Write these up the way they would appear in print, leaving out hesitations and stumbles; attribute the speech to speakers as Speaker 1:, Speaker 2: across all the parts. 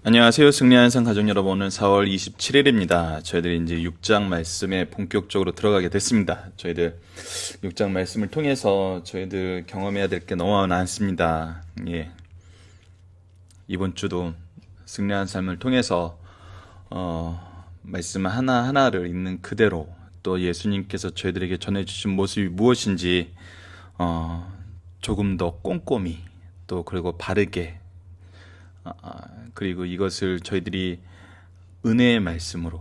Speaker 1: 안녕하세요. 승리하는 산 가족 여러분, 오늘 4월 27일입니다. 저희들이 이제 6장 말씀에 본격적으로 들어가게 됐습니다. 저희들 6장 말씀을 통해서 저희들 경험해야 될 게 너무 많습니다. 예. 이번 주도 승리하는 삶을 통해서 말씀 하나하나를 있는 그대로 또 예수님께서 저희들에게 전해주신 모습이 무엇인지 조금 더 꼼꼼히 또 그리고 바르게 그리고 이것을 저희들이 은혜의 말씀으로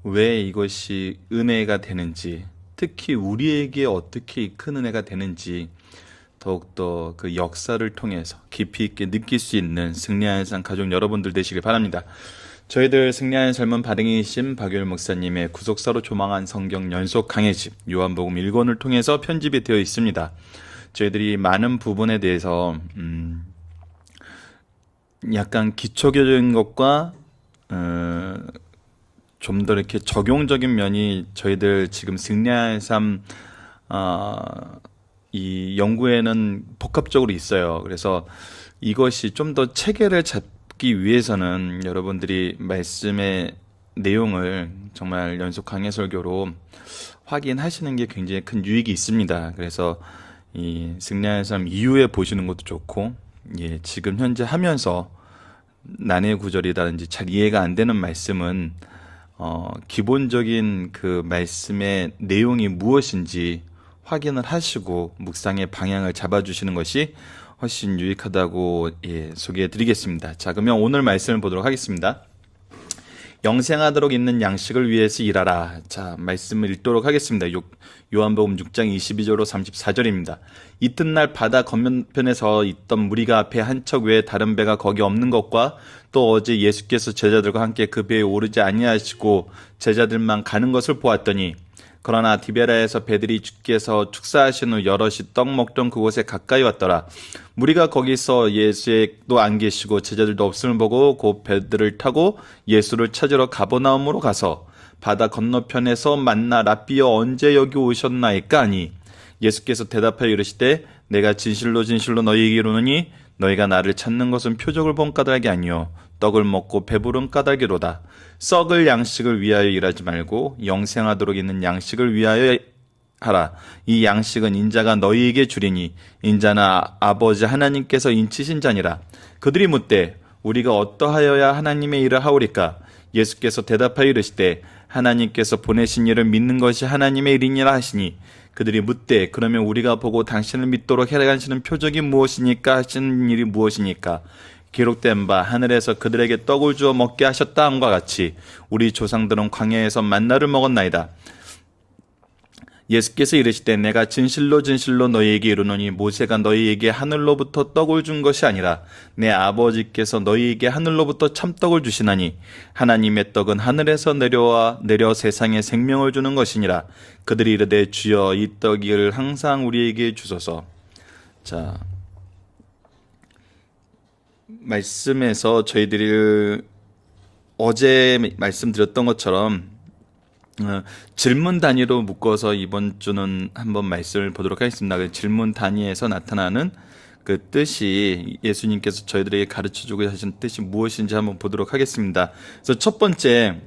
Speaker 1: 왜 이것이 은혜가 되는지, 특히 우리에게 어떻게 큰 은혜가 되는지 더욱더 그 역사를 통해서 깊이 있게 느낄 수 있는 승리하는 삶 가족 여러분들 되시길 바랍니다. 저희들 승리하는 삶은 발행이신 박유일 목사님의 구속사로 조망한 성경 연속 강해집 요한복음 1권을 통해서 편집이 되어 있습니다. 저희들이 많은 부분에 대해서 약간 기초적인 것과 좀 더 이렇게 적용적인 면이 저희들 지금 승리할 삶 이 연구에는 복합적으로 있어요. 그래서 이것이 좀 더 체계를 잡기 위해서는 여러분들이 말씀의 내용을 정말 연속 강해 설교로 확인하시는 게 굉장히 큰 유익이 있습니다. 그래서 이 승리할 삶 이후에 보시는 것도 좋고, 예, 지금 현재 하면서 난해 구절이라든지 잘 이해가 안 되는 말씀은 기본적인 그 말씀의 내용이 무엇인지 확인을 하시고 묵상의 방향을 잡아주시는 것이 훨씬 유익하다고 소개해 드리겠습니다. 자, 그러면 오늘 말씀을 보도록 하겠습니다. 영생하도록 있는 양식을 위해서 일하라. 자, 말씀을 읽도록 하겠습니다. 요한복음 6장 22절로 34절입니다. 이튿날 바다 건너편에 서 있던 무리가 앞에 한 척 외에 다른 배가 거기 없는 것과 또 어제 예수께서 제자들과 함께 그 배에 오르지 아니하시고 제자들만 가는 것을 보았더니, 그러나 디베라에서 배들이 주께서 축사하신 후 여럿이 떡 먹던 그곳에 가까이 왔더라. 무리가 거기서 예수도 안 계시고 제자들도 없음을 보고 곧 배들을 타고 예수를 찾으러 가버나움으로 가서 바다 건너편에서 만나 랍비여 언제 여기 오셨나이까 하니, 예수께서 대답하여 이르시되 내가 진실로 진실로 너희에게 이르노니 너희가 나를 찾는 것은 표적을 본 까닭이 아니요 떡을 먹고 배부른 까닭이로다. 썩을 양식을 위하여 일하지 말고 영생하도록 있는 양식을 위하여 하라. 이 양식은 인자가 너희에게 주리니 인자는 아버지 하나님께서 인치신 자니라. 그들이 묻되 우리가 어떠하여야 하나님의 일을 하오리까? 예수께서 대답하여 이르시되 하나님께서 보내신 일을 믿는 것이 하나님의 일이니라 하시니, 그들이 묻되 그러면 우리가 보고 당신을 믿도록 해가시는 표적이 무엇이니까? 하시는 일이 무엇이니까? 기록된 바 하늘에서 그들에게 떡을 주어 먹게 하셨다 함과 같이 우리 조상들은 광야에서 만나를 먹었나이다. 예수께서 이르시되 내가 진실로 진실로 너희에게 이르노니 모세가 너희에게 하늘로부터 떡을 준 것이 아니라 내 아버지께서 너희에게 하늘로부터 참떡을 주시나니, 하나님의 떡은 하늘에서 내려 세상에 생명을 주는 것이니라. 그들이 이르되 주여 이 떡을 항상 우리에게 주소서. 자, 말씀에서 저희들이 어제 말씀드렸던 것처럼 질문 단위로 묶어서 이번 주는 한번 말씀을 보도록 하겠습니다. 그 질문 단위에서 나타나는 그 뜻이, 예수님께서 저희들에게 가르쳐주고 하신 뜻이 무엇인지 한번 보도록 하겠습니다. 그래서 첫 번째,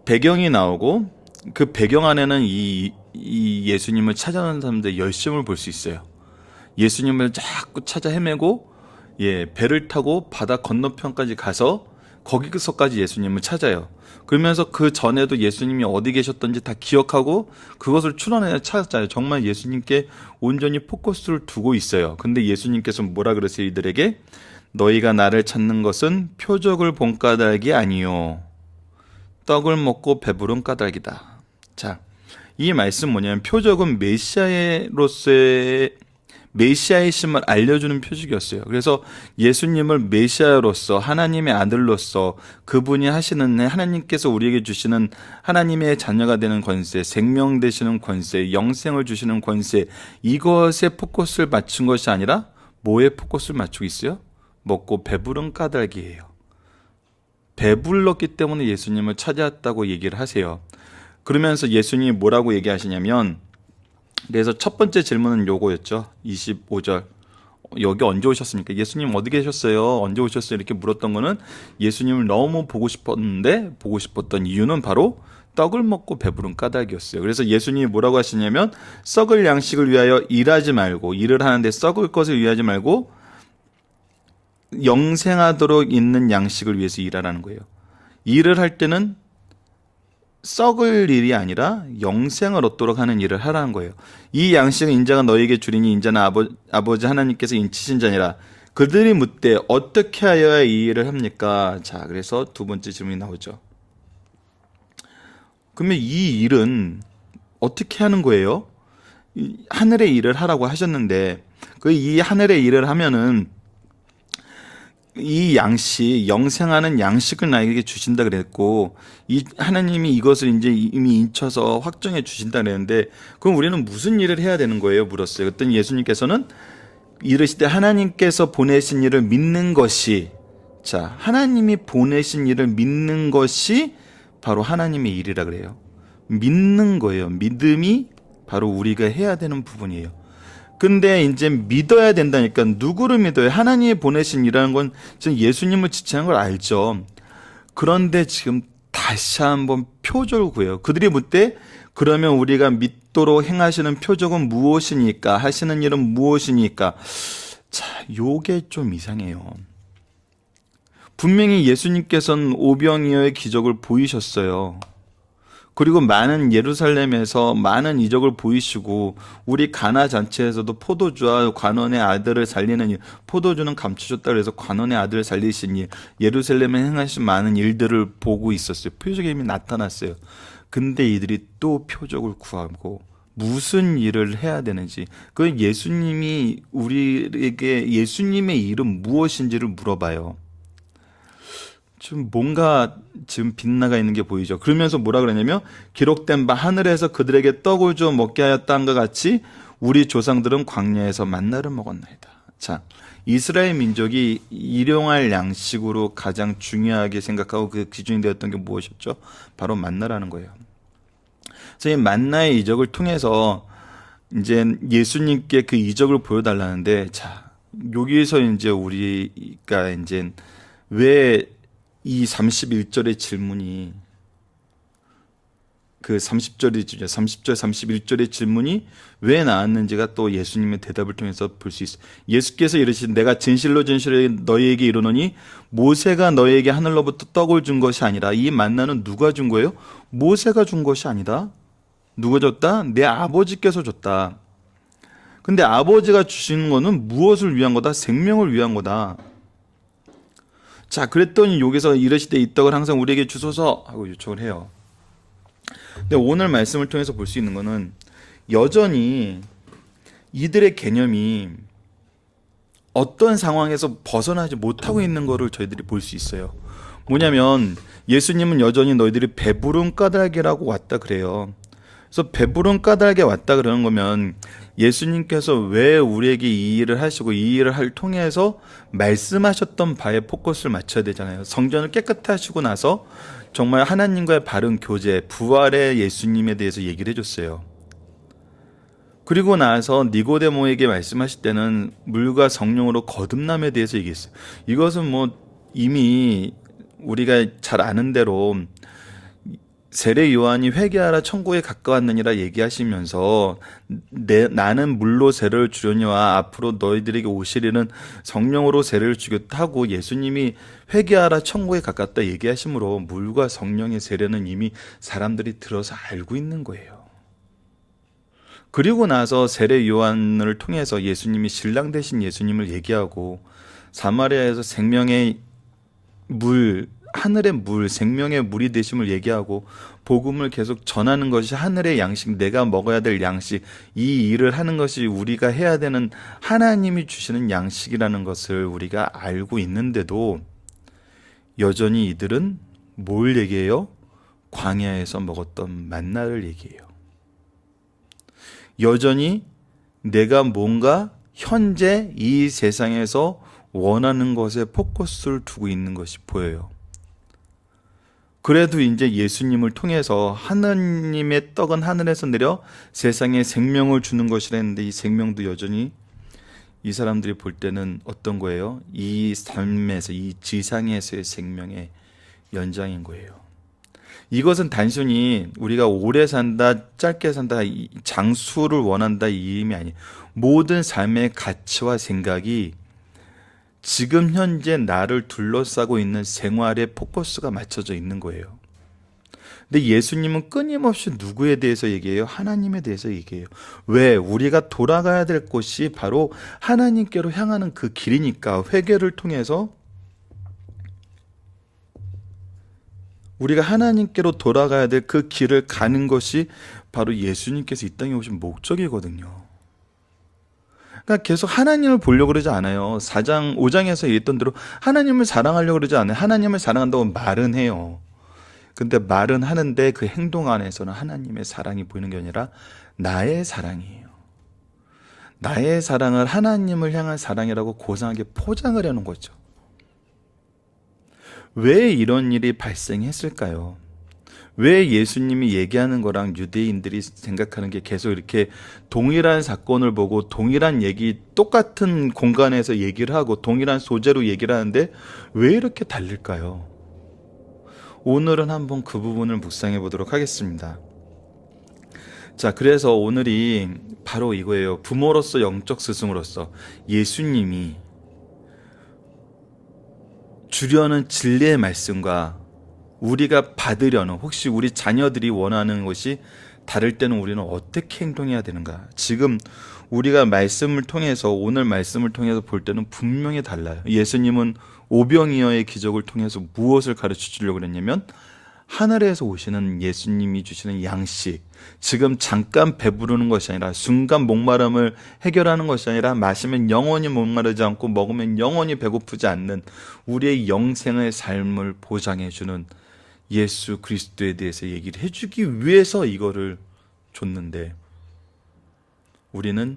Speaker 1: 배경이 나오고 그 배경 안에는 이 예수님을 찾아가는 사람들의 열심을 볼 수 있어요. 예수님을 자꾸 찾아 헤매고 배를 타고 바다 건너편까지 가서 거기서까지 예수님을 찾아요. 그러면서 그 전에도 예수님이 어디 계셨던지 다 기억하고 그것을 추론해 찾았잖아요. 정말 예수님께 온전히 포커스를 두고 있어요. 근데 예수님께서 뭐라 그러세요? 이들에게 너희가 나를 찾는 것은 표적을 본 까닭이 아니요 떡을 먹고 배부른 까닭이다. 자, 이 말씀 뭐냐면 표적은 메시아의 심을 알려주는 표적이었어요. 그래서 예수님을 메시아로서 하나님의 아들로서 그분이 하시는, 하나님께서 우리에게 주시는 하나님의 자녀가 되는 권세, 생명 되시는 권세, 영생을 주시는 권세, 이것에 포커스를 맞춘 것이 아니라 뭐에 포커스를 맞추고 있어요? 먹고 배부른 까닭이에요. 배불렀기 때문에 예수님을 찾아왔다고 얘기를 하세요. 그러면서 예수님이 뭐라고 얘기하시냐면, 그래서 첫 번째 질문은 요거였죠. 25절. 여기 언제 오셨습니까? 예수님 어디 계셨어요? 언제 오셨어요? 이렇게 물었던 거는 예수님을 너무 보고 싶었는데 보고 싶었던 이유는 바로 떡을 먹고 배부른 까닭이었어요. 그래서 예수님이 뭐라고 하시냐면 썩을 양식을 위하여 일하지 말고, 일을 하는데 썩을 것을 위하지 말고 영생하도록 있는 양식을 위해서 일하라는 거예요. 일을 할 때는 썩을 일이 아니라 영생을 얻도록 하는 일을 하라는 거예요. 이 양식은 인자가 너에게 주리니 인자는 아버지 하나님께서 인치신 자니라. 그들이 묻되 어떻게 하여야 이 일을 합니까? 자, 그래서 두 번째 질문이 나오죠. 그러면 이 일은 어떻게 하는 거예요? 하늘의 일을 하라고 하셨는데 이 하늘의 일을 하면은 이 양식, 영생하는 양식을 나에게 주신다 그랬고, 이 하나님이 이것을 이제 이미 인쳐서 확정해 주신다 그랬는데, 그럼 우리는 무슨 일을 해야 되는 거예요? 물었어요. 그랬더니 예수님께서는 이르시되 하나님께서 보내신 일을 믿는 것이, 자, 하나님이 보내신 일을 믿는 것이 바로 하나님의 일이라 그래요. 믿는 거예요. 믿음이 바로 우리가 해야 되는 부분이에요. 근데 이제 믿어야 된다니까. 누구를 믿어요? 하나님이 보내신 일이라는 건 지금 예수님을 지칭한 걸 알죠. 그런데 지금 다시 한번 표적을 구해요. 그들이 묻되 그러면 우리가 믿도록 행하시는 표적은 무엇이니까? 하시는 일은 무엇이니까? 자, 요게 좀 이상해요. 분명히 예수님께서는 오병이어의 기적을 보이셨어요. 그리고 많은 예루살렘에서 많은 이적을 보이시고 우리 가나 잔치에서도 포도주와 관원의 아들을 살리는 일, 포도주는 감추셨다 그래서 관원의 아들을 살리신 일, 예루살렘에 행하신 많은 일들을 보고 있었어요. 표적이 이미 나타났어요. 근데 이들이 또 표적을 구하고 무슨 일을 해야 되는지, 그 예수님이 우리에게 예수님의 일은 무엇인지를 물어봐요. 좀 뭔가 지금 빗나가 있는 게 보이죠. 그러면서 뭐라 그러냐면 기록된 바 하늘에서 그들에게 떡을 줘 먹게 하였다 한 것 같이 우리 조상들은 광야에서 만나를 먹었나이다. 자, 이스라엘 민족이 일용할 양식으로 가장 중요하게 생각하고 그 기준이 되었던 게 무엇이었죠? 바로 만나라는 거예요. 그래서 이 만나의 이적을 통해서 이제 예수님께 그 이적을 보여달라는데, 자, 여기서 이제 우리가 이제 왜 이 31절의 질문이, 그 30절이죠. 30절, 31절의 질문이 왜 나왔는지가 또 예수님의 대답을 통해서 볼 수 있어요. 예수께서 이르시되 내가 진실로 진실로 너희에게 이르노니 모세가 너희에게 하늘로부터 떡을 준 것이 아니라, 이 만나는 누가 준 거예요? 모세가 준 것이 아니다. 누가 줬다? 내 아버지께서 줬다. 근데 아버지가 주시는 거는 무엇을 위한 거다? 생명을 위한 거다. 자, 그랬더니 여기서 이르시되 이 떡을 항상 우리에게 주소서 하고 요청을 해요. 근데 오늘 말씀을 통해서 볼 수 있는 거는 여전히 이들의 개념이 어떤 상황에서 벗어나지 못하고 있는 거를 저희들이 볼 수 있어요. 뭐냐면 예수님은 여전히 너희들이 배부른 까닭이라고 왔다 그래요. 그래서 배부른 까닭에 왔다 그러는 거면 예수님께서 왜 우리에게 이 일을 하시고 이 일을 통해서 말씀하셨던 바에 포커스를 맞춰야 되잖아요. 성전을 깨끗하게 하시고 나서 정말 하나님과의 바른 교제, 부활의 예수님에 대해서 얘기를 해줬어요. 그리고 나서 니고데모에게 말씀하실 때는 물과 성령으로 거듭남에 대해서 얘기했어요. 이것은 뭐 이미 우리가 잘 아는 대로 세례 요한이 회개하라 천국에 가까웠느니라 얘기하시면서 나는 물로 세례를 주려니와 앞으로 너희들에게 오시리는 성령으로 세례를 주겠다 하고 예수님이 회개하라 천국에 가깝다 얘기하시므로 물과 성령의 세례는 이미 사람들이 들어서 알고 있는 거예요. 그리고 나서 세례 요한을 통해서 예수님이 신랑 되신 예수님을 얘기하고 사마리아에서 생명의 물, 하늘의 물, 생명의 물이 되심을 얘기하고 복음을 계속 전하는 것이 하늘의 양식, 내가 먹어야 될 양식, 이 일을 하는 것이 우리가 해야 되는 하나님이 주시는 양식이라는 것을 우리가 알고 있는데도 여전히 이들은 뭘 얘기해요? 광야에서 먹었던 만나를 얘기해요. 여전히 내가 뭔가 현재 이 세상에서 원하는 것에 포커스를 두고 있는 것이 보여요. 그래도 이제 예수님을 통해서 하나님의 떡은 하늘에서 내려 세상에 생명을 주는 것이라 했는데 이 생명도 여전히 이 사람들이 볼 때는 어떤 거예요? 이 삶에서, 이 지상에서의 생명의 연장인 거예요. 이것은 단순히 우리가 오래 산다, 짧게 산다, 장수를 원한다 이 의미 아니에요. 모든 삶의 가치와 생각이 지금 현재 나를 둘러싸고 있는 생활에 포커스가 맞춰져 있는 거예요. 근데 예수님은 끊임없이 누구에 대해서 얘기해요? 하나님에 대해서 얘기해요. 왜? 우리가 돌아가야 될 곳이 바로 하나님께로 향하는 그 길이니까 회개를 통해서 우리가 하나님께로 돌아가야 될 그 길을 가는 것이 바로 예수님께서 이 땅에 오신 목적이거든요. 그러니까 계속 하나님을 보려고 그러지 않아요. 4장, 5장에서 얘기했던 대로 하나님을 사랑하려고 그러지 않아요. 하나님을 사랑한다고 말은 해요. 근데 말은 하는데 그 행동 안에서는 하나님의 사랑이 보이는 게 아니라 나의 사랑이에요. 나의 사랑을 하나님을 향한 사랑이라고 고상하게 포장을 하는 거죠. 왜 이런 일이 발생했을까요? 왜 예수님이 얘기하는 거랑 유대인들이 생각하는 게 계속 이렇게 동일한 사건을 보고 동일한 얘기, 똑같은 공간에서 얘기를 하고 동일한 소재로 얘기를 하는데 왜 이렇게 다를까요? 오늘은 한번 그 부분을 묵상해 보도록 하겠습니다. 자, 그래서 오늘이 바로 이거예요. 부모로서 영적 스승으로서 예수님이 주려는 진리의 말씀과 우리가 받으려는, 혹시 우리 자녀들이 원하는 것이 다를 때는 우리는 어떻게 행동해야 되는가? 지금 우리가 말씀을 통해서, 오늘 말씀을 통해서 볼 때는 분명히 달라요. 예수님은 오병이어의 기적을 통해서 무엇을 가르쳐 주려고 그랬냐면 하늘에서 오시는 예수님이 주시는 양식, 지금 잠깐 배부르는 것이 아니라 순간 목마름을 해결하는 것이 아니라 마시면 영원히 목마르지 않고 먹으면 영원히 배고프지 않는 우리의 영생의 삶을 보장해 주는 예수 그리스도에 대해서 얘기를 해주기 위해서 이거를 줬는데, 우리는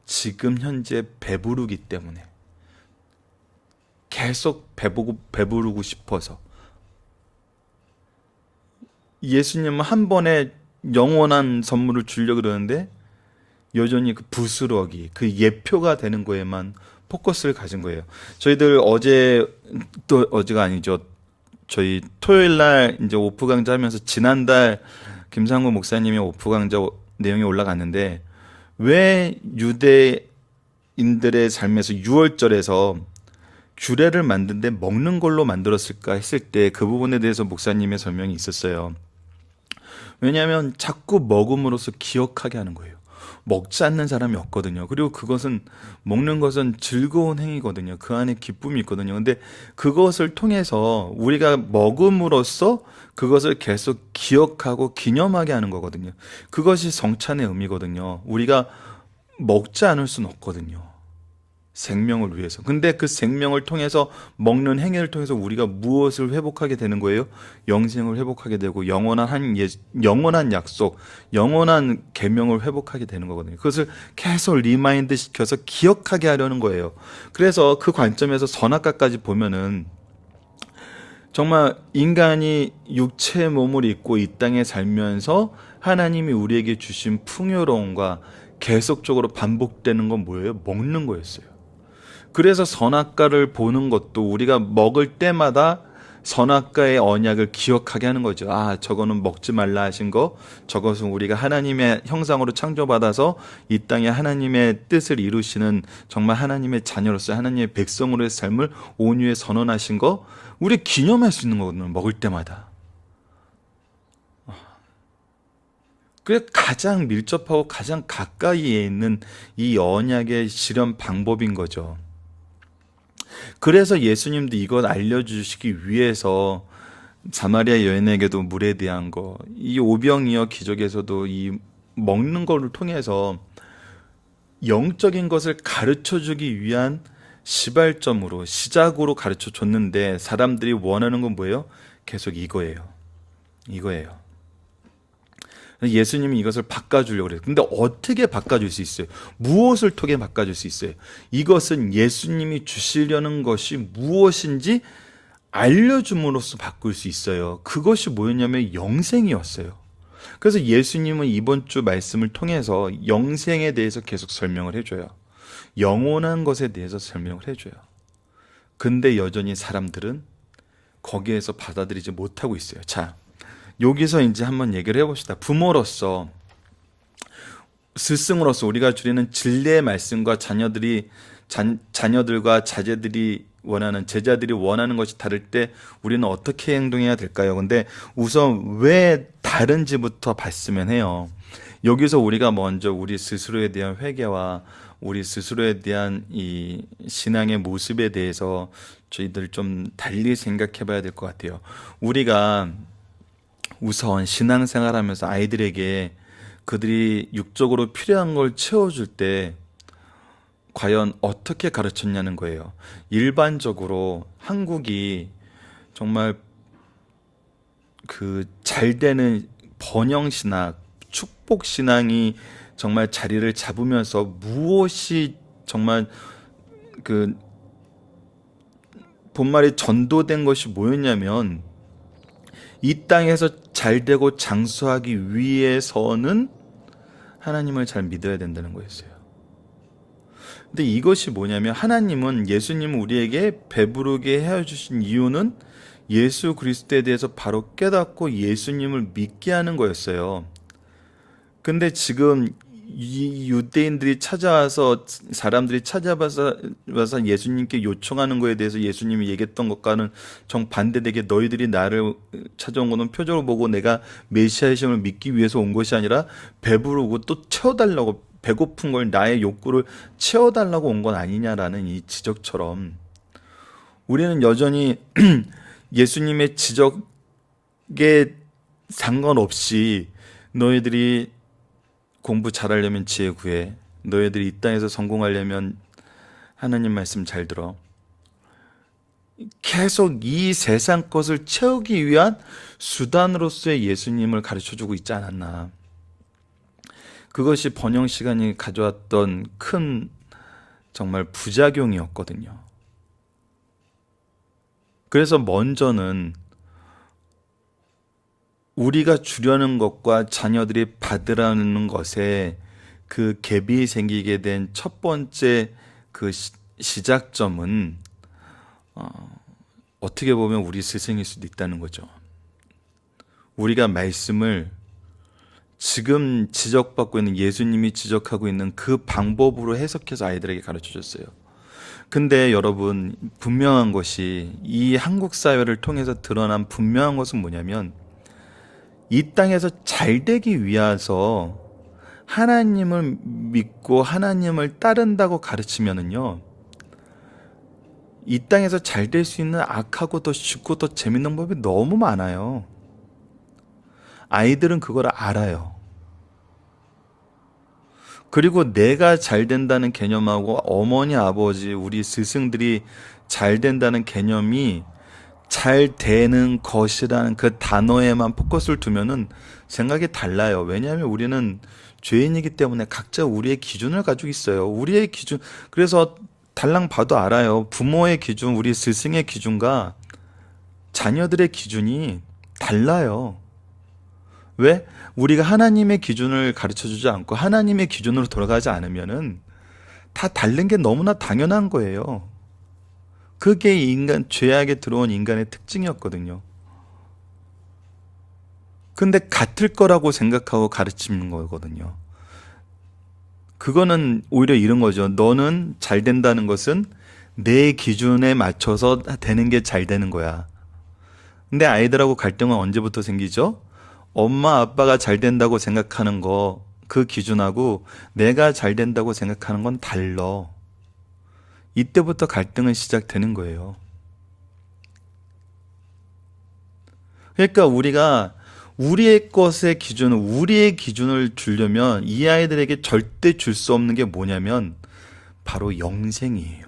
Speaker 1: 지금 현재 배부르기 때문에 계속 배부르고 싶어서 예수님은 한 번에 영원한 선물을 주려고 그러는데 여전히 그 부스러기, 그 예표가 되는 거에만 포커스를 가진 거예요. 저희들 어제가 아니죠. 저희 토요일 날 이제 오프 강좌 하면서 지난달 김상구 목사님의 오프 강좌 내용이 올라갔는데, 왜 유대인들의 삶에서 6월절에서 규례를 만드는데 먹는 걸로 만들었을까 했을 때 그 부분에 대해서 목사님의 설명이 있었어요. 왜냐하면 자꾸 먹음으로써 기억하게 하는 거예요. 먹지 않는 사람이 없거든요. 그리고 그것은, 먹는 것은 즐거운 행위거든요. 그 안에 기쁨이 있거든요. 근데 그것을 통해서 우리가 먹음으로써 그것을 계속 기억하고 기념하게 하는 거거든요. 그것이 성찬의 의미거든요. 우리가 먹지 않을 수는 없거든요. 생명을 위해서. 근데 그 생명을 통해서, 먹는 행위를 통해서 우리가 무엇을 회복하게 되는 거예요? 영생을 회복하게 되고 영원한 약속, 영원한 계명을 회복하게 되는 거거든요. 그것을 계속 리마인드 시켜서 기억하게 하려는 거예요. 그래서 그 관점에서 선악과까지 보면은 정말 인간이 육체의 몸을 입고 이 땅에 살면서 하나님이 우리에게 주신 풍요로움과 계속적으로 반복되는 건 뭐예요? 먹는 거였어요. 그래서 선악과를 보는 것도 우리가 먹을 때마다 선악과의 언약을 기억하게 하는 거죠. 아, 저거는 먹지 말라 하신 거, 저것은 우리가 하나님의 형상으로 창조받아서 이 땅에 하나님의 뜻을 이루시는 정말 하나님의 자녀로서 하나님의 백성으로의 삶을 온유에 선언하신 거, 우리 기념할 수 있는 거거든요. 먹을 때마다. 그게 가장 밀접하고 가장 가까이에 있는 이 언약의 실현 방법인 거죠. 그래서 예수님도 이것 알려주시기 위해서 사마리아 여인에게도 물에 대한 거, 이 오병이어 기적에서도 이 먹는 것을 통해서 영적인 것을 가르쳐주기 위한 시발점으로, 시작으로 가르쳐 줬는데, 사람들이 원하는 건 뭐예요? 계속 이거예요. 예수님이 이것을 바꿔주려고 그래요. 근데 어떻게 바꿔줄 수 있어요? 무엇을 통해 바꿔줄 수 있어요? 이것은 예수님이 주시려는 것이 무엇인지 알려줌으로써 바꿀 수 있어요. 그것이 뭐였냐면 영생이었어요. 그래서 예수님은 이번 주 말씀을 통해서 영생에 대해서 계속 설명을 해줘요. 영원한 것에 대해서 설명을 해줘요. 근데 여전히 사람들은 거기에서 받아들이지 못하고 있어요. 자, 여기서 이제 한번 얘기를 해봅시다. 부모로서, 스승으로서 우리가 드리는 진리의 말씀과 자녀들과 자제들이 원하는, 제자들이 원하는 것이 다를 때 우리는 어떻게 행동해야 될까요? 근데 우선 왜 다른지부터 봤으면 해요. 여기서 우리가 먼저 우리 스스로에 대한 회개와 우리 스스로에 대한 이 신앙의 모습에 대해서 저희들 좀 달리 생각해 봐야 될 것 같아요. 우리가 우선 신앙생활하면서 아이들에게 그들이 육적으로 필요한 걸 채워줄 때 과연 어떻게 가르쳤냐는 거예요. 일반적으로 한국이 정말 그 잘 되는 번영신학, 축복신앙이 정말 자리를 잡으면서 무엇이 정말 그 본말이 전도된 것이 뭐였냐면, 이 땅에서 잘 되고 장수하기 위해서는 하나님을 잘 믿어야 된다는 거였어요. 근데 이것이 뭐냐면, 하나님은, 예수님은 우리에게 배부르게 헤어주신 이유는 예수 그리스도에 대해서 바로 깨닫고 예수님을 믿게 하는 거였어요. 근데 지금 이 유대인들이 찾아와서, 사람들이 찾아와서 예수님께 요청하는 거에 대해서 예수님이 얘기했던 것과는 정반대되게, 너희들이 나를 찾아온 거는 표적을 보고 내가 메시아의 심을 믿기 위해서 온 것이 아니라 배부르고 또 채워달라고, 배고픈 걸, 나의 욕구를 채워달라고 온 건 아니냐라는 이 지적처럼, 우리는 여전히 예수님의 지적에 상관없이 너희들이 공부 잘하려면 지혜 구해, 너희들이 이 땅에서 성공하려면 하나님 말씀 잘 들어, 계속 이 세상 것을 채우기 위한 수단으로서의 예수님을 가르쳐주고 있지 않았나. 그것이 번영 시간이 가져왔던 큰 정말 부작용이었거든요. 그래서 먼저는 우리가 주려는 것과 자녀들이 받으라는 것에 그 갭이 생기게 된 첫 번째 그 시작점은 어떻게 보면 우리 스승일 수도 있다는 거죠. 우리가 말씀을 지금 지적받고 있는, 예수님이 지적하고 있는 그 방법으로 해석해서 아이들에게 가르쳐 줬어요. 근데 여러분, 분명한 것이, 이 한국 사회를 통해서 드러난 분명한 것은 뭐냐면, 이 땅에서 잘 되기 위해서 하나님을 믿고 하나님을 따른다고 가르치면은요, 이 땅에서 잘 될 수 있는 악하고 더 쉽고 더 재밌는 법이 너무 많아요. 아이들은 그걸 알아요. 그리고 내가 잘 된다는 개념하고 어머니, 아버지, 우리 스승들이 잘 된다는 개념이 잘 되는 것이라는 그 단어에만 포커스를 두면은 생각이 달라요. 왜냐하면 우리는 죄인이기 때문에 각자 우리의 기준을 가지고 있어요. 우리의 기준, 그래서 달랑 봐도 알아요. 부모의 기준, 우리 스승의 기준과 자녀들의 기준이 달라요. 왜? 우리가 하나님의 기준을 가르쳐주지 않고 하나님의 기준으로 돌아가지 않으면은 다 다른 게 너무나 당연한 거예요. 그게 죄악에 들어온 인간의 특징이었거든요. 근데 같을 거라고 생각하고 가르치는 거거든요. 그거는 오히려 이런 거죠. 너는 잘 된다는 것은 내 기준에 맞춰서 되는 게 잘 되는 거야. 근데 아이들하고 갈등은 언제부터 생기죠? 엄마 아빠가 잘 된다고 생각하는 거, 그 기준하고 내가 잘 된다고 생각하는 건 달라. 이때부터 갈등은 시작되는 거예요. 그러니까 우리가 우리의 것의 기준을, 우리의 기준을 주려면 이 아이들에게 절대 줄 수 없는 게 뭐냐면 바로 영생이에요.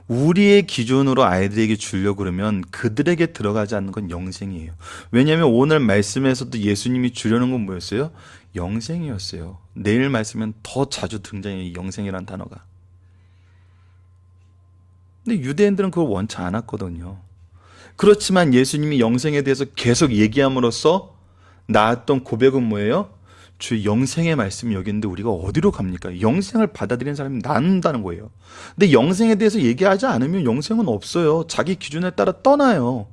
Speaker 1: 우리의 기준으로 아이들에게 주려고 그러면 그들에게 들어가지 않는 건 영생이에요. 왜냐하면 오늘 말씀에서도 예수님이 주려는 건 뭐였어요? 영생이었어요. 내일 말씀엔 더 자주 등장해요, 영생이라는 단어가. 근데 유대인들은 그걸 원치 않았거든요. 그렇지만 예수님이 영생에 대해서 계속 얘기함으로써 나왔던 고백은 뭐예요? 주의 영생의 말씀이 여기 있는데 우리가 어디로 갑니까? 영생을 받아들이는 사람이 나눈다는 거예요. 근데 영생에 대해서 얘기하지 않으면 영생은 없어요. 자기 기준에 따라 떠나요.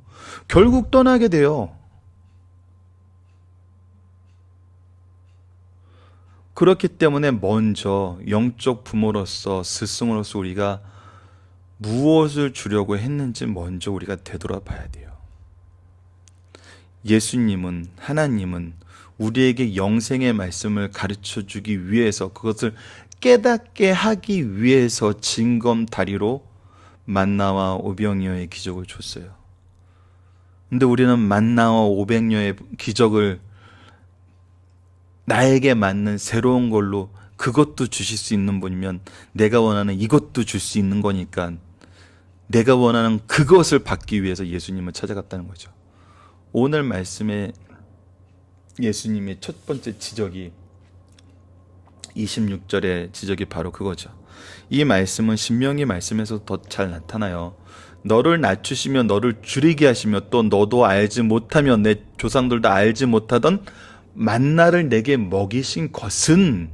Speaker 1: 결국 떠나게 돼요. 그렇기 때문에 먼저 영적 부모로서 스승으로서 우리가 무엇을 주려고 했는지 먼저 우리가 되돌아봐야 돼요. 예수님은, 하나님은 우리에게 영생의 말씀을 가르쳐 주기 위해서, 그것을 깨닫게 하기 위해서 징검다리로 만나와 오병이어의 기적을 줬어요. 근데 우리는 만나와 오병이어의 기적을 나에게 맞는 새로운 걸로, 그것도 주실 수 있는 분이면 내가 원하는 이것도 줄 수 있는 거니까 내가 원하는 그것을 받기 위해서 예수님을 찾아갔다는 거죠. 오늘 말씀에 예수님의 첫 번째 지적이 26절의 지적이 바로 그거죠. 이 말씀은 신명기 말씀에서 더 잘 나타나요. 너를 낮추시며 너를 줄이게 하시며 또 너도 알지 못하며 내 조상들도 알지 못하던 만나를 내게 먹이신 것은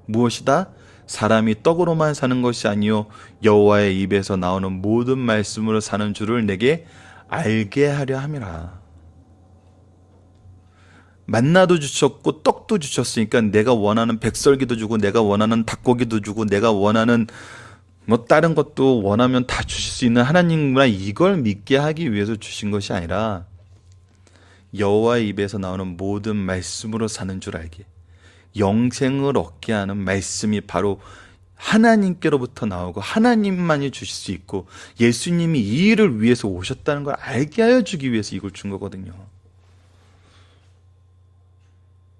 Speaker 1: 무엇이다? 사람이 떡으로만 사는 것이 아니요 여호와의 입에서 나오는 모든 말씀으로 사는 줄을 내게 알게 하려 함이라. 만나도 주셨고 떡도 주셨으니까 내가 원하는 백설기도 주고 내가 원하는 닭고기도 주고 내가 원하는 뭐 다른 것도 원하면 다 주실 수 있는 하나님이구나, 이걸 믿게 하기 위해서 주신 것이 아니라 여호와의 입에서 나오는 모든 말씀으로 사는 줄 알게, 영생을 얻게 하는 말씀이 바로 하나님께로부터 나오고 하나님만이 주실 수 있고 예수님이 이 일을 위해서 오셨다는 걸 알게 하여 주기 위해서 이걸 준 거거든요.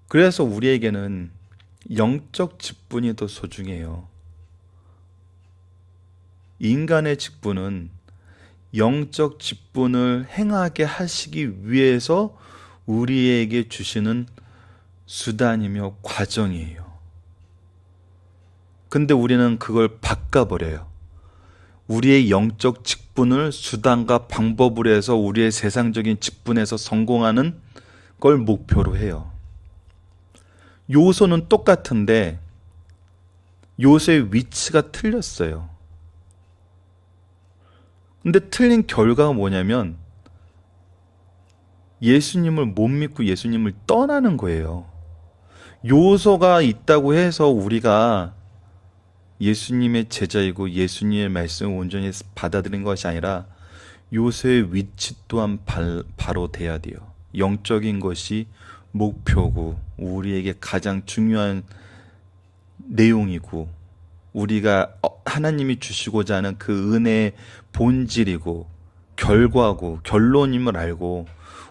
Speaker 1: 그래서 우리에게는 영적 직분이 더 소중해요. 인간의 직분은 영적 직분을 행하게 하시기 위해서 우리에게 주시는 수단이며 과정이에요. 근데 우리는 그걸 바꿔버려요. 우리의 영적 직분을 수단과 방법으로 해서 우리의 세상적인 직분에서 성공하는 걸 목표로 해요. 요소는 똑같은데 요소의 위치가 틀렸어요. 근데 틀린 결과가 뭐냐면 예수님을 못 믿고 예수님을 떠나는 거예요. 요소가 있다고 해서 우리가 예수님의 제자이고 예수님의 말씀을 온전히 받아들인 것이 아니라 요소의 위치 또한 바로 돼야 돼요. 영적인 것이 목표고 우리에게 가장 중요한 내용이고 우리가 하나님이 주시고자 하는 그 은혜의 본질이고 결과고 결론임을 알고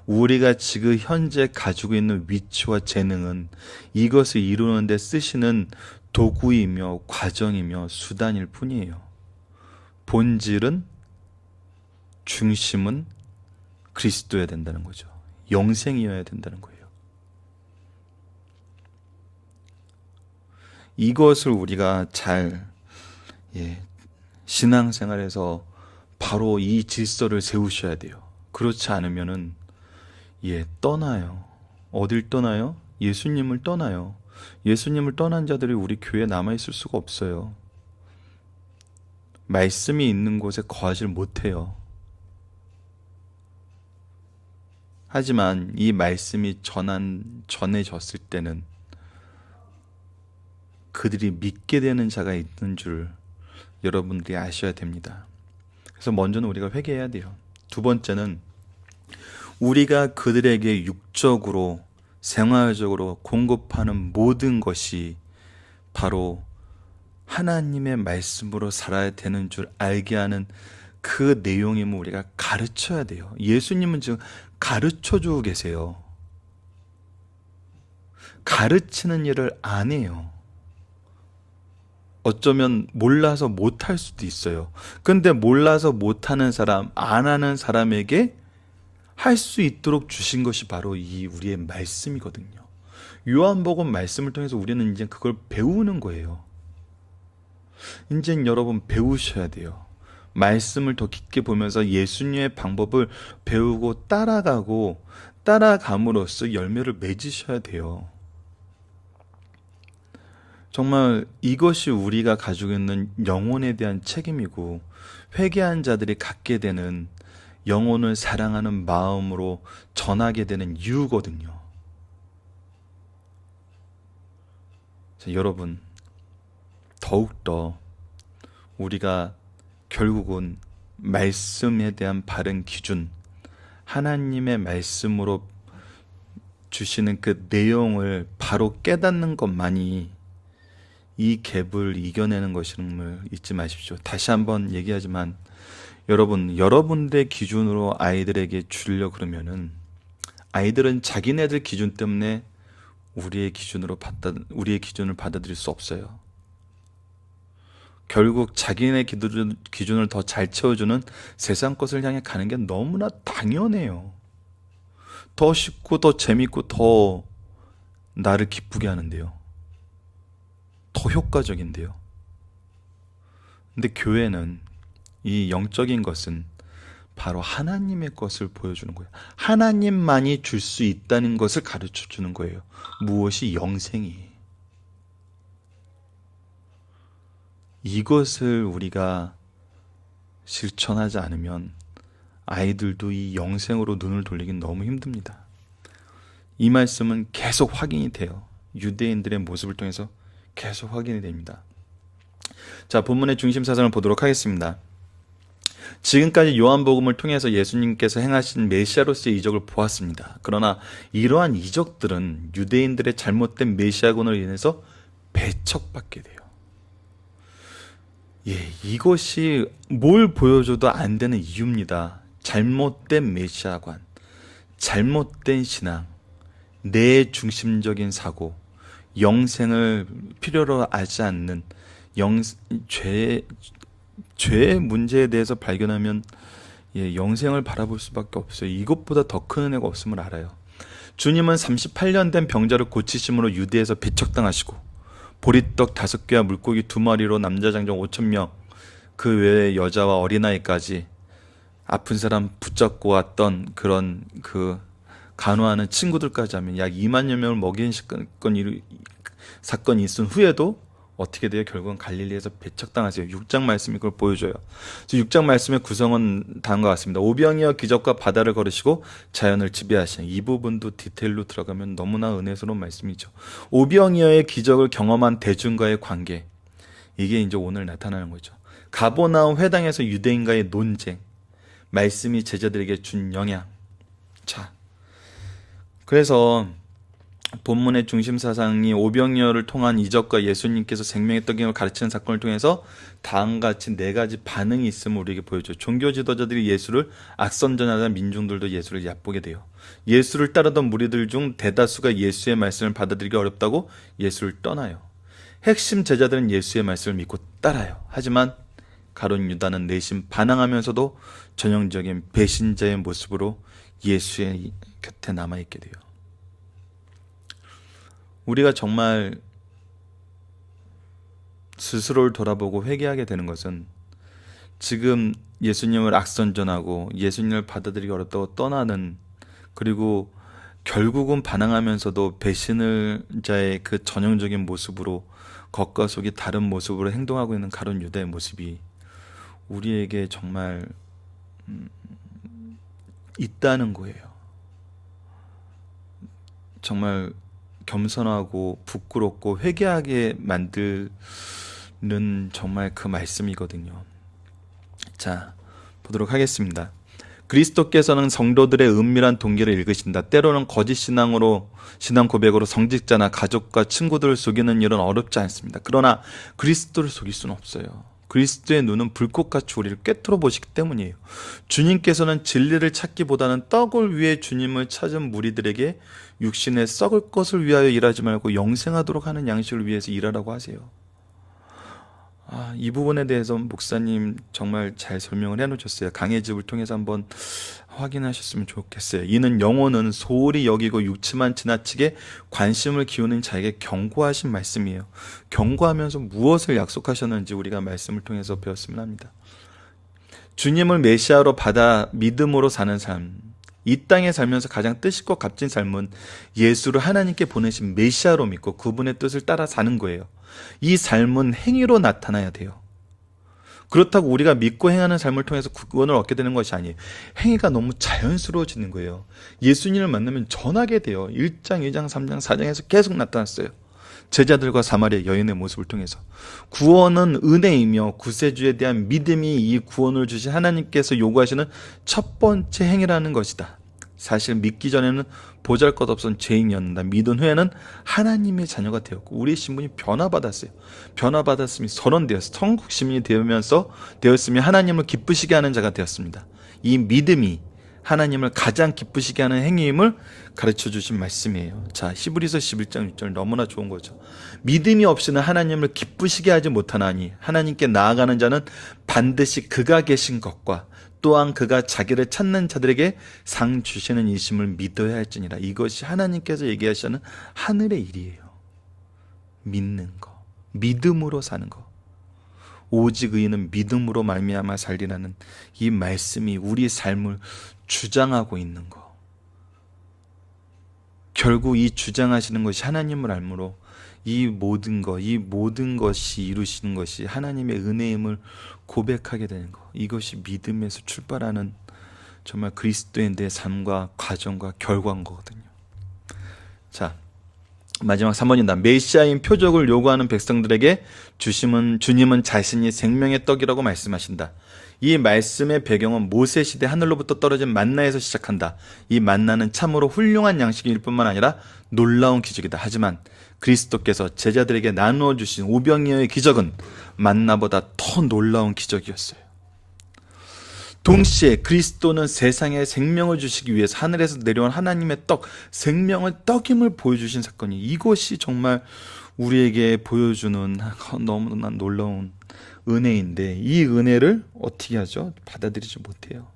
Speaker 1: 우리가 지금 현재 가지고 있는 위치와 재능은 이것을 이루는 데 쓰시는 도구이며 과정이며 수단일 뿐이에요. 본질은, 중심은 그리스도여야 된다는 거죠. 영생이어야 된다는 거예요. 이것을 우리가 잘 신앙생활에서 바로 이 질서를 세우셔야 돼요. 그렇지 않으면은 떠나요. 어딜 떠나요? 예수님을 떠나요. 예수님을 떠난 자들이 우리 교회에 남아있을 수가 없어요. 말씀이 있는 곳에 거하지 못해요. 하지만 이 말씀이 전해졌을 때는 그들이 믿게 되는 자가 있는 줄 여러분들이 아셔야 됩니다. 그래서 먼저는 우리가 회개해야 돼요. 두 번째는 우리가 그들에게 육적으로 생활적으로 공급하는 모든 것이 바로 하나님의 말씀으로 살아야 되는 줄 알게 하는 그 내용임을 우리가 가르쳐야 돼요. 예수님은 지금 가르쳐주고 계세요. 가르치는 일을 안 해요. 어쩌면 몰라서 못할 수도 있어요. 근데 몰라서 못하는 사람, 안 하는 사람에게 할 수 있도록 주신 것이 바로 이 우리의 말씀이거든요. 요한복음 말씀을 통해서 우리는 이제 그걸 배우는 거예요. 이제 여러분 배우셔야 돼요. 말씀을 더 깊게 보면서 예수님의 방법을 배우고 따라감으로써 열매를 맺으셔야 돼요. 정말 이것이 우리가 가지고 있는 영혼에 대한 책임이고 회개한 자들이 갖게 되는 영혼을 사랑하는 마음으로 전하게 되는 이유거든요. 자, 여러분, 더욱더 우리가 결국은 말씀에 대한 바른 기준, 하나님의 말씀으로 주시는 그 내용을 바로 깨닫는 것만이 이 갭을 이겨내는 것임을 잊지 마십시오. 다시 한번 얘기하지만 여러분, 여러분들의 기준으로 아이들에게 주려고 그러면은 아이들은 자기네들 기준 때문에 우리의 기준을 받아들일 수 없어요. 결국 자기네 기준을 더 잘 채워주는 세상 것을 향해 가는 게 너무나 당연해요. 더 쉽고 더 재밌고 더 나를 기쁘게 하는데요. 더 효과적인데요. 근데 교회는 이 영적인 것은 바로 하나님의 것을 보여주는 거예요. 하나님만이 줄 수 있다는 것을 가르쳐 주는 거예요. 무엇이 영생이. 이것을 우리가 실천하지 않으면 아이들도 이 영생으로 눈을 돌리긴 너무 힘듭니다. 이 말씀은 계속 확인이 돼요. 유대인들의 모습을 통해서 계속 확인이 됩니다. 자, 본문의 중심 사상을 보도록 하겠습니다. 지금까지 요한복음을 통해서 예수님께서 행하신 메시아로서의 이적을 보았습니다. 그러나 이러한 이적들은 유대인들의 잘못된 메시아군으로 인해서 배척받게 돼요. 이것이 뭘 보여줘도 안 되는 이유입니다. 잘못된 메시아관, 잘못된 신앙, 내 중심적인 사고, 영생을 필요로 하지 않는 죄의 문제에 대해서 발견하면 영생을 바라볼 수밖에 없어요. 이것보다 더 큰 은혜가 없음을 알아요. 주님은 38년 된 병자를 고치심으로 유대에서 배척당하시고 보리떡 5개와 물고기 2마리로 남자 장정 5,000명, 그 외에 여자와 어린아이까지 아픈 사람 붙잡고 왔던 그런 간호하는 친구들까지 하면 약 2만여 명을 먹인 사건이 있은 후에도 어떻게 돼요? 결국은 갈릴리에서 배척당하세요. 6장 말씀이 그걸 보여줘요. 6장 말씀의 구성은 다음과 같습니다. 오병이어 기적과 바다를 걸으시고 자연을 지배하시는, 이 부분도 디테일로 들어가면 너무나 은혜스러운 말씀이죠. 오병이어의 기적을 경험한 대중과의 관계, 이게 이제 오늘 나타나는 거죠. 가버나움 회당에서 유대인과의 논쟁, 말씀이 제자들에게 준 영향. 자, 그래서 본문의 중심 사상이 오병이어를 통한 이적과 예수님께서 생명의 떡임을 가르치는 사건을 통해서 다음과 같이 4가지 반응이 있음을 우리에게 보여줘요. 종교 지도자들이 예수를 악선전하자 민중들도 예수를 얕보게 돼요. 예수를 따르던 무리들 중 대다수가 예수의 말씀을 받아들이기 어렵다고 예수를 떠나요. 핵심 제자들은 예수의 말씀을 믿고 따라요. 하지만 가룟 유다는 내심 반항하면서도 전형적인 배신자의 모습으로 예수의 곁에 남아있게 돼요. 우리가 정말 스스로를 돌아보고 회개하게 되는 것은 지금 예수님을 악선전하고 예수님을 받아들이기 어렵다고 떠나는, 그리고 결국은 반항하면서도 배신자의 그 전형적인 모습으로 겉과 속이 다른 모습으로 행동하고 있는 가룟 유다의 모습이 우리에게 정말 있다는 거예요. 정말 겸손하고 부끄럽고 회개하게 만드는 정말 그 말씀이거든요. 자, 보도록 하겠습니다. 그리스도께서는 성도들의 은밀한 동기를 읽으신다. 때로는 거짓 신앙 고백으로 성직자나 가족과 친구들을 속이는 일은 어렵지 않습니다. 그러나 그리스도를 속일 수는 없어요. 그리스도의 눈은 불꽃같이 우리를 꿰뚫어 보시기 때문이에요. 주님께서는 진리를 찾기보다는 떡을 위해 주님을 찾은 무리들에게 육신에 썩을 것을 위하여 일하지 말고 영생하도록 하는 양식을 위해서 일하라고 하세요. 이 부분에 대해서 목사님 정말 잘 설명을 해놓으셨어요. 강의 집을 통해서 한번 확인하셨으면 좋겠어요. 이는 영혼은 소홀히 여기고 육체만 지나치게 관심을 기우는 자에게 경고하신 말씀이에요. 경고하면서 무엇을 약속하셨는지 우리가 말씀을 통해서 배웠으면 합니다. 주님을 메시아로 받아 믿음으로 사는 삶, 이 땅에 살면서 가장 뜻있고 값진 삶은 예수를 하나님께 보내신 메시아로 믿고 그분의 뜻을 따라 사는 거예요. 이 삶은 행위로 나타나야 돼요. 그렇다고 우리가 믿고 행하는 삶을 통해서 구원을 얻게 되는 것이 아니에요. 행위가 너무 자연스러워지는 거예요. 예수님을 만나면 전하게 돼요. 1장, 2장, 3장, 4장에서 계속 나타났어요. 제자들과 사마리아 여인의 모습을 통해서. 구원은 은혜이며 구세주에 대한 믿음이 이 구원을 주신 하나님께서 요구하시는 첫 번째 행위라는 것이다. 사실 믿기 전에는 보잘것없던 죄인이었는데 믿은 후에는 하나님의 자녀가 되었고 우리의 신분이 변화받았어요. 변화받았으니 선언되었어. 천국 시민이 되었으며 하나님을 기쁘시게 하는 자가 되었습니다. 이 믿음이 하나님을 가장 기쁘시게 하는 행위임을 가르쳐 주신 말씀이에요. 자, 히브리서 11장 6절 너무나 좋은 거죠. 믿음이 없이는 하나님을 기쁘시게 하지 못하나니 하나님께 나아가는 자는 반드시 그가 계신 것과 또한 그가 자기를 찾는 자들에게 상 주시는 이심을 믿어야 할지니라. 이것이 하나님께서 얘기하시는 하늘의 일이에요. 믿는 거, 믿음으로 사는 거. 오직 의인은 믿음으로 말미암아 살리라는 이 말씀이 우리 삶을 주장하고 있는 거. 결국 이 주장하시는 것이 하나님을 알므로 이 모든 것이 이루시는 것이 하나님의 은혜임을 고백하게 되는 거. 이것이 믿음에서 출발하는 정말 그리스도인들의 삶과 과정과 결과인 거거든요. 자, 마지막 3번입니다. 메시아인 표적을 요구하는 백성들에게 주님은 자신이 생명의 떡이라고 말씀하신다. 이 말씀의 배경은 모세 시대 하늘로부터 떨어진 만나에서 시작한다. 이 만나는 참으로 훌륭한 양식일 뿐만 아니라 놀라운 기적이다. 하지만 그리스도께서 제자들에게 나누어 주신 오병이어의 기적은 만나보다 더 놀라운 기적이었어요. 동시에 그리스도는 세상에 생명을 주시기 위해서 하늘에서 내려온 하나님의 떡, 생명의 떡임을 보여주신 사건이, 이것이 정말 우리에게 보여주는 너무나 놀라운 은혜인데, 이 은혜를 어떻게 하죠? 받아들이지 못해요.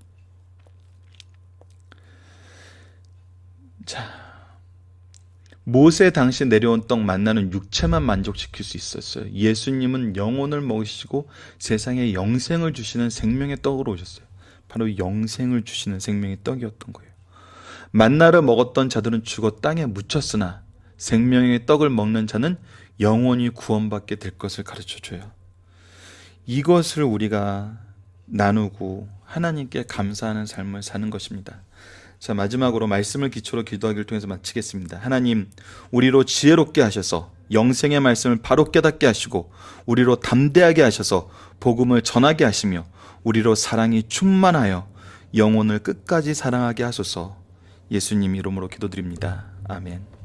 Speaker 1: 자, 모세 당시 내려온 떡 만나는 육체만 만족시킬 수 있었어요. 예수님은 영혼을 먹이시고 세상에 영생을 주시는 생명의 떡으로 오셨어요. 바로 영생을 주시는 생명의 떡이었던 거예요. 만나를 먹었던 자들은 죽어 땅에 묻혔으나 생명의 떡을 먹는 자는 영원히 구원받게 될 것을 가르쳐줘요. 이것을 우리가 나누고 하나님께 감사하는 삶을 사는 것입니다. 자, 마지막으로 말씀을 기초로 기도하기를 통해서 마치겠습니다. 하나님, 우리로 지혜롭게 하셔서 영생의 말씀을 바로 깨닫게 하시고 우리로 담대하게 하셔서 복음을 전하게 하시며 우리로 사랑이 충만하여 영혼을 끝까지 사랑하게 하소서. 예수님 이름으로 기도드립니다. 아멘.